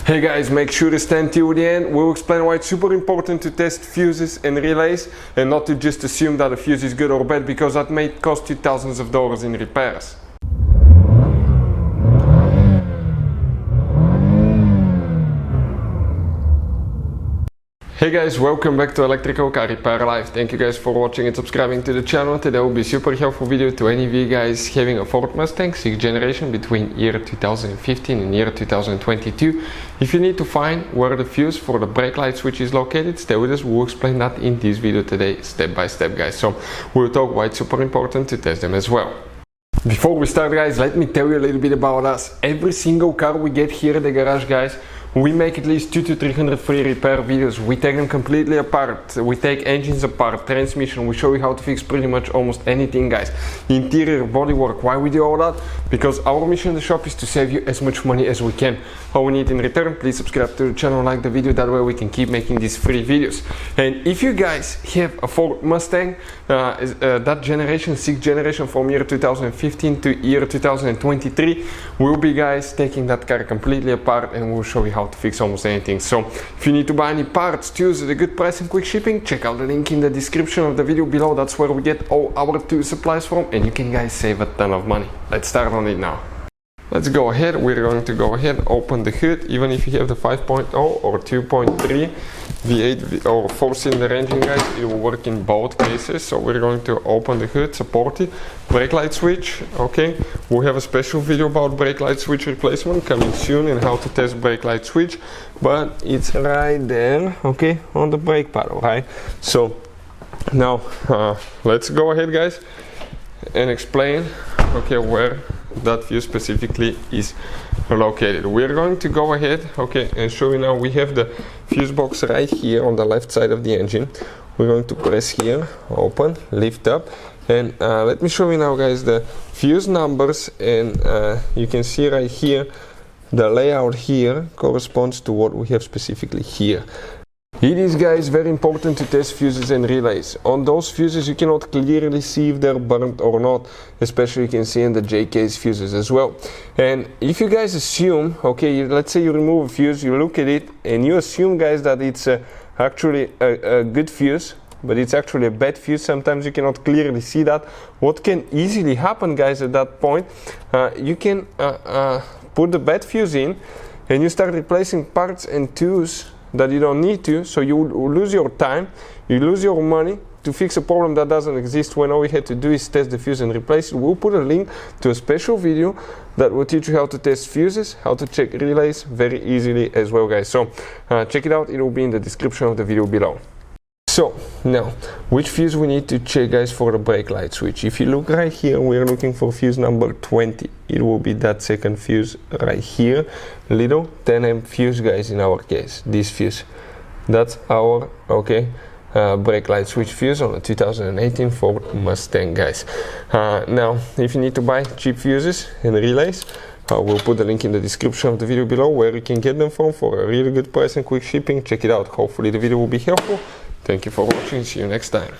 Hey guys, make sure to stand till the end. We'll explain why it's super important to test fuses and relays and not to just assume that a fuse is good or bad, because that may cost you thousands of dollars in repairs. Hey guys, welcome back to Electrical Car Repair Live. Thank you guys for watching and subscribing to the channel. Today will be a super helpful video to any of you guys having a Ford Mustang 6th generation between year 2015 and year 2022. If you need to find where the fuse for the brake light switch is located, stay with us. We'll explain that in this video today, step by step, guys. So we'll talk why it's super important to test them as well. Before we start, guys, let me tell you a little bit about us. Every single car we get here at the garage, guys, we make at least 200 to 300 free repair videos. We take them completely apart. We take engines apart, transmission. We show you how to fix pretty much almost anything, guys. Interior, bodywork. Why we do all that? Because our mission in the shop is to save you as much money as we can. All we need in return, please subscribe to the channel, like the video. That way we can keep making these free videos. And if you guys have a Ford Mustang, that generation, 6th generation from year 2015 to year 2023, we'll be, guys, taking that car completely apart and we'll show you how to fix almost anything. So if you need to buy any parts, tools at a good price and quick shipping, check out the link in the description of the video below. That's where we get all our tool supplies from, and you can, guys, save a ton of money. Let's start on it now. Let's go ahead. We're going to go ahead, open the hood. Even if you have the 5.0 or 2.3 V8 or 4-cylinder engine, guys, it will work in both cases. So we're going to open the hood, support it, brake light switch. Okay, we'll have a special video about brake light switch replacement coming soon and how to test brake light switch, but it's right there, okay, on the brake paddle, right? So now let's go ahead, guys, and explain, okay, where that fuse specifically is located. We're going to go ahead, okay, and show you now. We have the fuse box right here on the left side of the engine. We're going to press here, open, lift up, and let me show you now, guys, the fuse numbers. And you can see right here the layout here corresponds to what we have specifically here. It is, guys, very important to test fuses and relays. On those fuses you cannot clearly see if they're burnt or not, especially you can see in the J-case fuses as well. And if you guys assume, okay, let's say you remove a fuse, you look at it and you assume, guys, that it's actually a good fuse, but it's actually a bad fuse. Sometimes you cannot clearly see that. What can easily happen, guys, at that point, you can put the bad fuse in and you start replacing parts and tools that you don't need to, so you lose your time, you lose your money to fix a problem that doesn't exist, when all we had to do is test the fuse and replace it. We'll put a link to a special video that will teach you how to test fuses, how to check relays very easily as well, guys. So check it out, it will be in the description of the video below. So now, which fuse we need to check, guys, for the brake light switch? If you look right here, we're looking for fuse number 20. It will be that second fuse right here, little 10 amp fuse, guys, in our case, this fuse. That's our, okay, brake light switch fuse on a 2018 Ford Mustang, guys. Now, if you need to buy cheap fuses and relays, we'll put the link in the description of the video below where you can get them from for a really good price and quick shipping. Check it out. Hopefully the video will be helpful. Thank you for watching. See you next time.